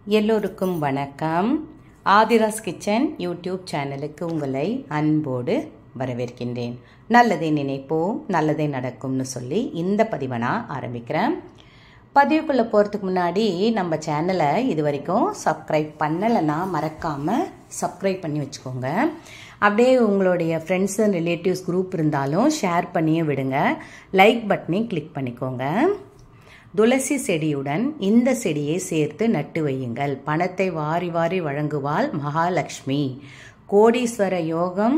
எல்லோருக்கும் வணக்கம். Aadhira's kitchen YouTube சேனலுக்கு உங்களை அன்போடு வரவேற்கின்றேன். நல்லதை நினைப்போம், நல்லதை நடக்கும்னு சொல்லி இந்த பதிவை நான் ஆரம்பிக்கிறேன். பதிவுக்குள்ளே போகிறதுக்கு முன்னாடி நம்ம சேனலை இது வரைக்கும் சப்ஸ்கிரைப் பண்ணலைன்னா மறக்காமல் சப்ஸ்கிரைப் பண்ணி வச்சுக்கோங்க. அப்படியே உங்களுடைய ஃப்ரெண்ட்ஸ் அண்ட் ரிலேட்டிவ்ஸ் குரூப் இருந்தாலும் ஷேர் பண்ணியே விடுங்க. லைக் பட்டனையும் கிளிக் பண்ணிக்கோங்க. துளசி செடியுடன் இந்த செடியை சேர்த்து நட்டு வையுங்கள். பணத்தை வாரி வாரி வழங்குவாள் மகாலட்சுமி. கோடீஸ்வர யோகம்,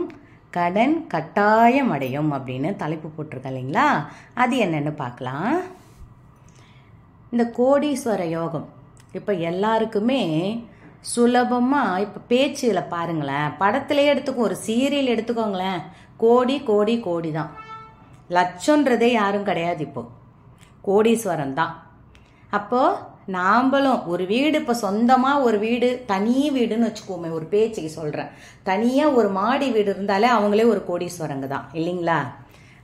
கடன் கட்டாயம் அடையும் அப்படின்னு தலைப்பு போட்டிருக்க இல்லைங்களா? அது என்னன்னு பார்க்கலாம். இந்த கோடீஸ்வர யோகம் இப்போ எல்லாருக்குமே சுலபமாக இப்போ பேச்சில் பாருங்களேன், படத்திலே எடுத்துக்கோ, ஒரு சீரியல் எடுத்துக்கோங்களேன், கோடி கோடி கோடி தான். லட்சன்றதே யாரும் கிடையாது, இப்போ கோடீஸ்வரன் தான். அப்போது நாம்பளும் ஒரு வீடு, இப்போ சொந்தமாக ஒரு வீடு, தனி வீடுன்னு வச்சுக்கோமே, ஒரு பேச்சுக்கு சொல்கிறேன், தனியாக ஒரு மாடி வீடு இருந்தாலே அவங்களே ஒரு கோடீஸ்வரங்க தான் இல்லைங்களா?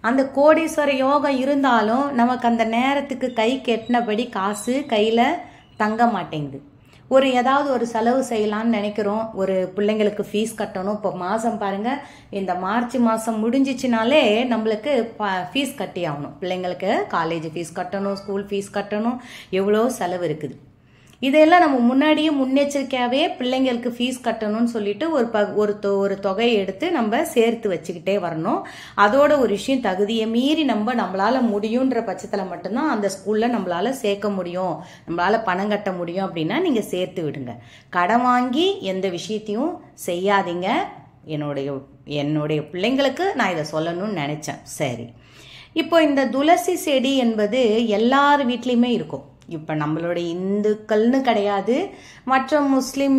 அந்த கோடீஸ்வர யோகம் இருந்தாலும் நமக்கு அந்த நேரத்துக்கு கை கெட்டினபடி காசு கையில் தங்க மாட்டேங்குது. ஏதாவது ஒரு செலவு செய்யலான்னு நினைக்கிறோம். ஒரு பிள்ளைங்களுக்கு ஃபீஸ் கட்டணும். இப்போ மாதம் பாருங்கள், இந்த மார்ச் மாதம் முடிஞ்சிச்சுனாலே நம்மளுக்கு ஃபீஸ் கட்டி ஆகணும். பிள்ளைங்களுக்கு காலேஜ் ஃபீஸ் கட்டணும், ஸ்கூல் ஃபீஸ் கட்டணும், எவ்வளோ செலவு இருக்குது. இதெல்லாம் நம்ம முன்னாடியே முன்னெச்சரிக்கையாகவே பிள்ளைங்களுக்கு ஃபீஸ் கட்டணும்னு சொல்லிட்டு ஒரு தொகையை எடுத்து நம்ம சேர்த்து வச்சுக்கிட்டே வரணும். அதோட ஒரு விஷயம், தகுதியை மீறி நம்மளால முடியுன்ற பட்சத்தில் மட்டும்தான் அந்த ஸ்கூலில் நம்மளால சேர்க்க முடியும், நம்மளால பணம் கட்ட முடியும். அப்படின்னா நீங்கள் சேர்த்து விடுங்க. கடன் வாங்கி எந்த விஷயத்தையும் செய்யாதீங்க. என்னுடைய பிள்ளைங்களுக்கு நான் இதை சொல்லணும்னு நினச்சேன். சரி, இப்போ இந்த துளசி செடி என்பது எல்லார் வீட்லேயுமே இருக்கும். இப்போ நம்மளுடைய இந்துக்கள்னு கிடையாது, மற்ற முஸ்லீம்,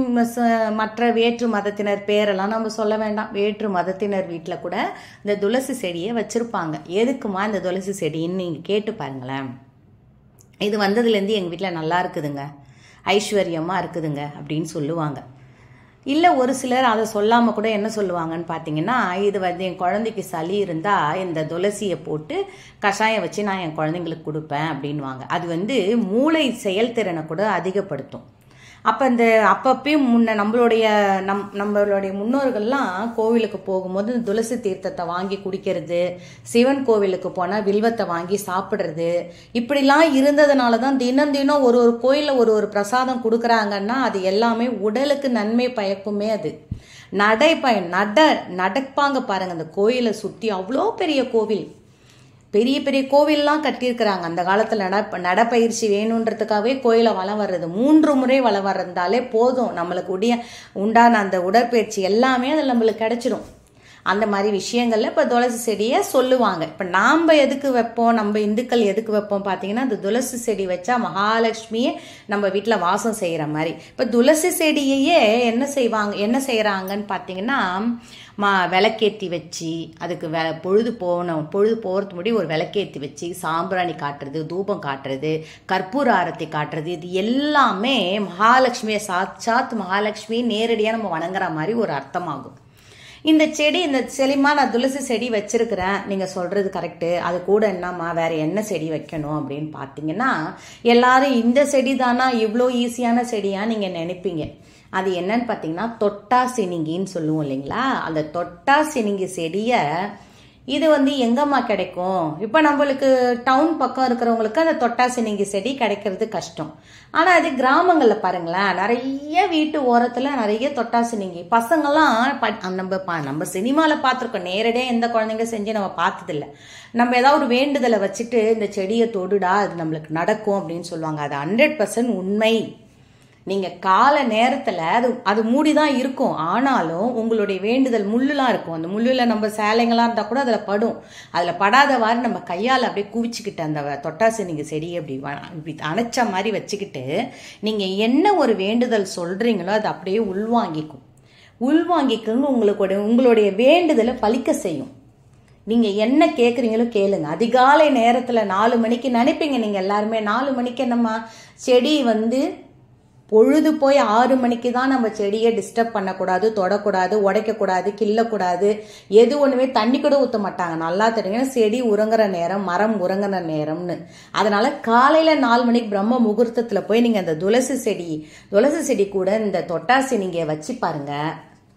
மற்ற வேற்று மதத்தினர் பேரெல்லாம் நம்ம சொல்ல வேண்டாம், வேற்று மதத்தினர் வீட்டில் கூட இந்த துளசி செடியை வச்சுருப்பாங்க. எதுக்குமா இந்த துளசி செடின்னு நீங்கள் கேட்டு பாருங்களேன். இது வந்ததுலேருந்து எங்கள் வீட்டில் நல்லா இருக்குதுங்க, ஐஸ்வர்யமாக இருக்குதுங்க அப்படின்னு சொல்லுவாங்க. இல்லை, ஒரு சிலர் அதை சொல்லாமல் கூட என்ன சொல்லுவாங்கன்னு பார்த்தீங்கன்னா, இது வந்து என் குழந்தைக்கு சளி இருந்தால் இந்த துளசியை போட்டு கஷாயம் வச்சு நான் என் குழந்தைங்களுக்கு கொடுப்பேன் அப்படின்வாங்க. அது வந்து மூளை செயல்திறனை கூட அதிகப்படுத்தும். அப்போ அப்பப்பயும் நம்மளுடைய முன்னோர்கள்லாம் கோவிலுக்கு போகும்போது துளசி தீர்த்தத்தை வாங்கி குடிக்கிறது, சிவன் கோவிலுக்கு போனால் வில்வத்தை வாங்கி சாப்பிட்றது, இப்படிலாம் இருந்ததுனால தான் தினம் தினம் ஒரு கோயிலில் ஒரு பிரசாதம் கொடுக்குறாங்கன்னா அது எல்லாமே உடலுக்கு நன்மை பயக்குமே. அது நடப்பாங்க பாருங்க. அந்த கோயிலை சுற்றி அவ்வளோ பெரிய கோவில், பெரிய பெரிய கோவில்லாம் கட்டியிருக்கிறாங்க. அந்த காலத்தில் நடப்பயிற்சி வேணுன்றதுக்காகவே கோயிலை வலம் வர்றது, 3 முறை வலம் வர்றதாலே போதும், நம்மளுக்கு உண்டான அந்த உடற்பயிற்சி எல்லாமே அதில் நம்மளுக்கு கிடைச்சிடும். அந்த மாதிரி விஷயங்கள்ல இப்போ துளசி செடியை சொல்லுவாங்க. இப்போ நாம் எதுக்கு வைப்போம், நம்ம இந்துக்கள் எதுக்கு வைப்போம் பார்த்தீங்கன்னா, அந்த துளசி செடி வச்சா மகாலட்சுமியே நம்ம வீட்டில் வாசம் செய்கிற மாதிரி. இப்போ துளசி செடியையே என்ன செய்கிறாங்கன்னு பார்த்தீங்கன்னா, விளக்கேற்றி வச்சு அதுக்கு பொழுது போகிறது முடி ஒரு விளக்கேற்றி வச்சு சாம்பிராணி காட்டுறது, தூபம் காட்டுறது, கற்பூர ஆரத்தி காட்டுறது, இது எல்லாமே மகாலட்சுமியை, சாட்சாத் மகாலட்சுமியை நேரடியாக நம்ம வணங்குற மாதிரி ஒரு அர்த்தமாகும். இந்த செடிமா நான் துளசி செடி வச்சிருக்கிறேன், நீங்கள் சொல்கிறது கரெக்டு, அது கூட என்னம்மா வேற என்ன செடி வைக்கணும் அப்படின்னு பார்த்தீங்கன்னா, எல்லாரும் இந்த செடி தானா இவ்வளோ ஈஸியான செடியா நீங்கள் நினைப்பீங்க. அது என்னன்னு பார்த்தீங்கன்னா, தொட்டா சினிங்கின்னு சொல்லுவோம் இல்லைங்களா? அந்த தொட்டா சினிங்கி செடியை இது வந்து எங்கம்மா கிடைக்கும்? இப்போ நம்மளுக்கு டவுன் பக்கம் இருக்கிறவங்களுக்கு அந்த தொட்டா சினிங்கி செடி கிடைக்கிறது கஷ்டம். ஆனால் அது கிராமங்களில் பாருங்களேன், நிறைய வீட்டு ஓரத்தில் நிறைய தொட்டா சினிங்கி பசங்கள்லாம் நம்ம சினிமாவில் பார்த்துருக்கோம், நேரடியாக எந்த குழந்தைங்க செஞ்சு நம்ம பார்த்ததில்ல. நம்ம ஏதாவது ஒரு வேண்டுதலை வச்சுட்டு இந்த செடியை தொடுடா அது நம்மளுக்கு நடக்கும் அப்படின்னு சொல்லுவாங்க. அது 100% உண்மை. நீங்கள் கால நேரத்தில் அது மூடிதான் இருக்கும், ஆனாலும் உங்களுடைய வேண்டுதல் முள்ளுலாம் இருக்கும். அந்த முள்ளில் நம்ம சேலைங்களாக இருந்தால் கூட அதில் படும். அதில் படாதவாறு நம்ம கையால் அப்படியே குவிச்சுக்கிட்டு அந்த தொட்டாசி நீங்கள் செடியை இப்படி அணைச்ச மாதிரி வச்சுக்கிட்டு நீங்கள் என்ன ஒரு வேண்டுதல் சொல்கிறீங்களோ அது அப்படியே உள்வாங்கிக்குங்க. உங்களுடைய வேண்டுதலை பலிக்க செய்யும். நீங்கள் என்ன கேட்குறீங்களோ கேளுங்க. அதிகாலை நேரத்தில் 4 மணிக்கு நினைப்பீங்க நீங்கள் எல்லாருமே, 4 மணிக்கு நம்ம செடி வந்து பொழுது போய் 6 மணிக்கு தான் நம்ம செடியை டிஸ்டர்ப் பண்ணக்கூடாது, தொடக்கூடாது, உடைக்கக்கூடாது, கிள்ளக்கூடாது, எது ஒண்ணுமே தண்ணி கூட ஊற்ற மாட்டாங்க. நல்லா தெரியுங்க, செடி உறங்குற நேரம், மரம் உறங்குற நேரம்னு. அதனால காலையில 4 மணிக்கு பிரம்ம முகூர்த்தத்துல போய் நீங்க அந்த துளசி செடி கூட இந்த தொட்டாசி நீங்க வச்சு பாருங்க.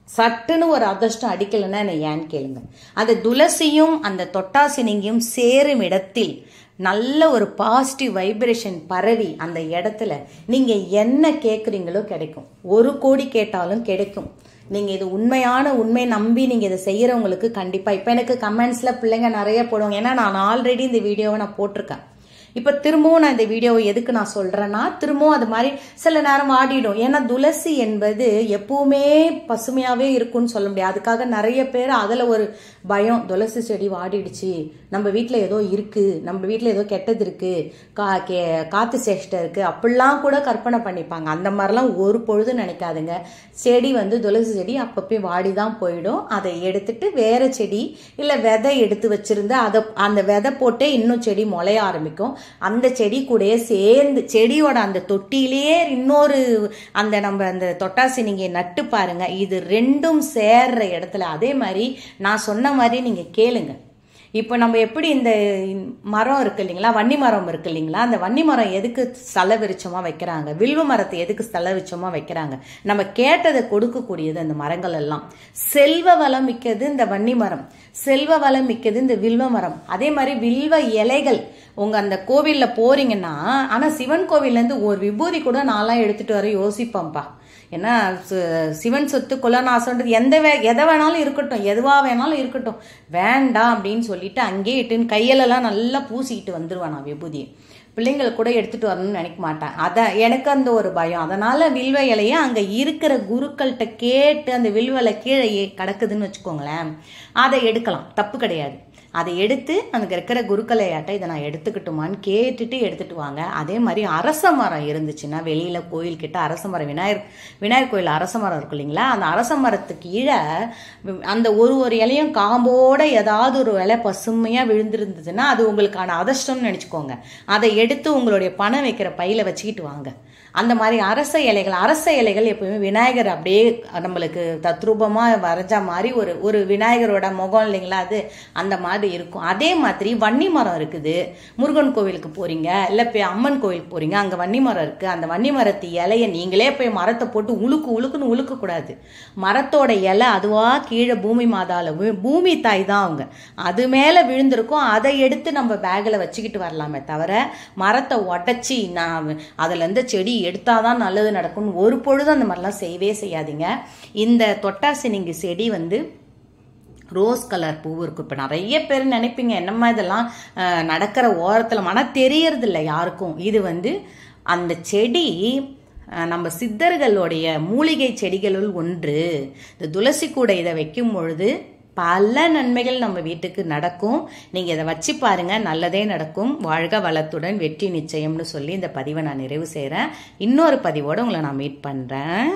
சட்டுன்னு ஒரு அதிர்ஷ்டம் அடிக்கலைன்னா என்ன ஏன்னு கேளுங்க. அந்த துளசியும் அந்த தொட்டாசினிங்கையும் சேரும் இடத்தில் நல்ல ஒரு பாசிட்டிவ் வைப்ரேஷன் பரவி அந்த இடத்துல நீங்க என்ன கேட்குறீங்களோ கிடைக்கும். 1 கோடி கேட்டாலும் கிடைக்கும். நீங்க இது உண்மை நம்பி நீங்க இதை செய்யறவங்களுக்கு கண்டிப்பா. இப்ப எனக்கு கமெண்ட்ஸ்ல பிள்ளைங்க நிறைய போடுவாங்க. ஏன்னா நான் ஆல்ரெடி இந்த வீடியோவை நான் போட்டிருக்கேன். இப்ப திரும்பவும் நான் இந்த வீடியோவை எதுக்கு நான் சொல்றேன்னா, திரும்பவும் அது மாதிரி சில நேரம் வாடிடும். ஏன்னா துளசி என்பது எப்பவுமே பசுமையாவே இருக்கும்னு சொல்ல முடியாது. அதுக்காக நிறைய பேர் அதுல ஒரு பயம், துளசி செடி வாடிடுச்சு, நம்ம வீட்டுல ஏதோ இருக்கு, நம்ம வீட்டுல ஏதோ கெட்டது இருக்கு, காத்து சேஷ்டை இருக்கு, அப்படிலாம் கூட கற்பனை பண்ணிப்பாங்க. அந்த மாதிரிலாம் ஒரு பொழுது நினைக்காதுங்க. செடி துளசி செடி அப்பப்போ வாடிதான் போயிடும். அதை எடுத்துட்டு வேற செடி இல்ல விதை எடுத்து வச்சிருந்து அந்த விதை போட்டே இன்னும் செடி முளைய ஆரம்பிக்கும். அந்த செடி கூட சேர்ந்து செடியோட அந்த தொட்டிலேயே இன்னொரு நம்ம அந்த தொட்டாசி நீங்க நட்டு பாருங்க. இது ரெண்டும் சேர்ற இடத்துல அதே மாதிரி நான் சொன்ன மாதிரி நீங்க கேளுங்க. இப்போ நம்ம எப்படி இந்த மரம் இருக்கு இல்லைங்களா, வன்னி மரம் இருக்கு இல்லைங்களா, அந்த வன்னி மரம் எதுக்கு ஸ்தல விருட்சமா வைக்கிறாங்க, வில்வ மரத்தை எதுக்கு ஸ்தல விருட்சமா வைக்கிறாங்க? நம்ம கேட்டதை கொடுக்கக்கூடியது அந்த மரங்கள் எல்லாம். செல்வ வளம் மிக்கது இந்த வன்னி மரம், செல்வ வளம் மிக்கது இந்த வில்வ மரம். அதே மாதிரி வில்வ இலைகள் உங்க அந்த கோவில்ல போறீங்கன்னா, ஆனா சிவன் கோவில்ல இருந்து ஒரு விபூதி கூட நான்லாம் எடுத்துட்டு வர யோசிப்பேன்ப்பா. ஏன்னா சிவன் சொத்து குலநாசன்றது எதை வேணாலும் இருக்கட்டும், எதுவா வேணாலும் இருக்கட்டும், வேண்டாம் அப்படின்னு சொல்லிட்டு அங்கேயே இட்டுன்னு கையிலெல்லாம் நல்லா பூசிக்கிட்டு வந்துருவான் நான் விபூதியை. பிள்ளைங்களை கூட எடுத்துட்டு வரணும்னு நினைக்க மாட்டேன். எனக்கு அந்த ஒரு பயம். அதனால வில்வ இலையை அங்க இருக்கிற குருக்கள்கிட்ட கேட்டு, அந்த வில்வ இலை கீழே கிடக்குதுன்னு வச்சுக்கோங்களேன், அதை எடுக்கலாம், தப்பு கிடையாது. அதை எடுத்து அங்கே இருக்கிற குருக்கலையாட்ட இதை நான் எடுத்துக்கிட்டுமான்னு கேட்டுட்டு எடுத்துட்டு வாங்க. அதே மாதிரி அரச மரம் இருந்துச்சுன்னா வெளியில கோயில்கிட்ட அரச மரம், விநாயகர் கோயில் அரச மரம் இருக்கு இல்லைங்களா, அந்த அரச மரத்துக்கு கீழே அந்த ஒரு இலையும் காம்போட ஏதாவது ஒரு இலை பசுமையா விழுந்திருந்ததுன்னா அது உங்களுக்கான அதிர்ஷ்டம்னு நினைச்சுக்கோங்க. அதை எடுத்து உங்களுடைய பணம் வைக்கிற பையில வச்சுக்கிட்டு வாங்க. அந்த மாதிரி அரச இலைகள் எப்பவுமே விநாயகர் அப்படியே நம்மளுக்கு தத்ரூபமா வரைஞ்ச மாதிரி ஒரு விநாயகரோட முகம் இல்லைங்களா, அது அந்த மாதிரி இருக்கும். அதே மாதிரி வன்னி மரம் இருக்குது. முருகன் கோவிலுக்கு போறீங்க இல்ல போய் அம்மன் கோவிலுக்கு போறீங்க, அங்க வன்னி மரம் இருக்கு. அந்த வன்னி மரத்து இலைய நீங்களே போய் மரத்தை போட்டு உழுக்குன்னு உழுக்க கூடாது. மரத்தோட இலை அதுவா கீழே பூமி மாதால, பூமி தாய் தான் அவங்க, அது மேல விழுந்திருக்கும். அதை எடுத்து நம்ம பேக்ல வச்சுக்கிட்டு வரலாமே தவிர மரத்தை உடைச்சி அதுல இருந்து செடி எடுத்தாதான் நல்லது நடக்கும் ஒரு பொழுது அந்த மாதிரிலாம் செய்யவே செய்யாதீங்க. இந்த தொட்டாசினிங்கி செடி ரோஸ் கலர் பூ இருக்கு. இப்போ நிறைய பேர் நினைப்பீங்க என்னம்மா இதெல்லாம் நடக்கிற ஓரத்தில் மன தெரியறது இல்லை யாருக்கும். இது அந்த செடி நம்ம சித்தர்களுடைய மூலிகை செடிகளுள் ஒன்று. இந்த துளசி கூட இதை வைக்கும் பொழுது பல நன்மைகள் நம்ம வீட்டுக்கு நடக்கும். நீங்க இதை வச்சு பாருங்க, நல்லதே நடக்கும். வாழ்க வளத்துடன், வெற்றி நிச்சயம்னு சொல்லி இந்த பதிவை நான் நிறைவு செய்கிறேன். இன்னொரு பதிவோடு உங்களை நான் மீட் பண்றேன்.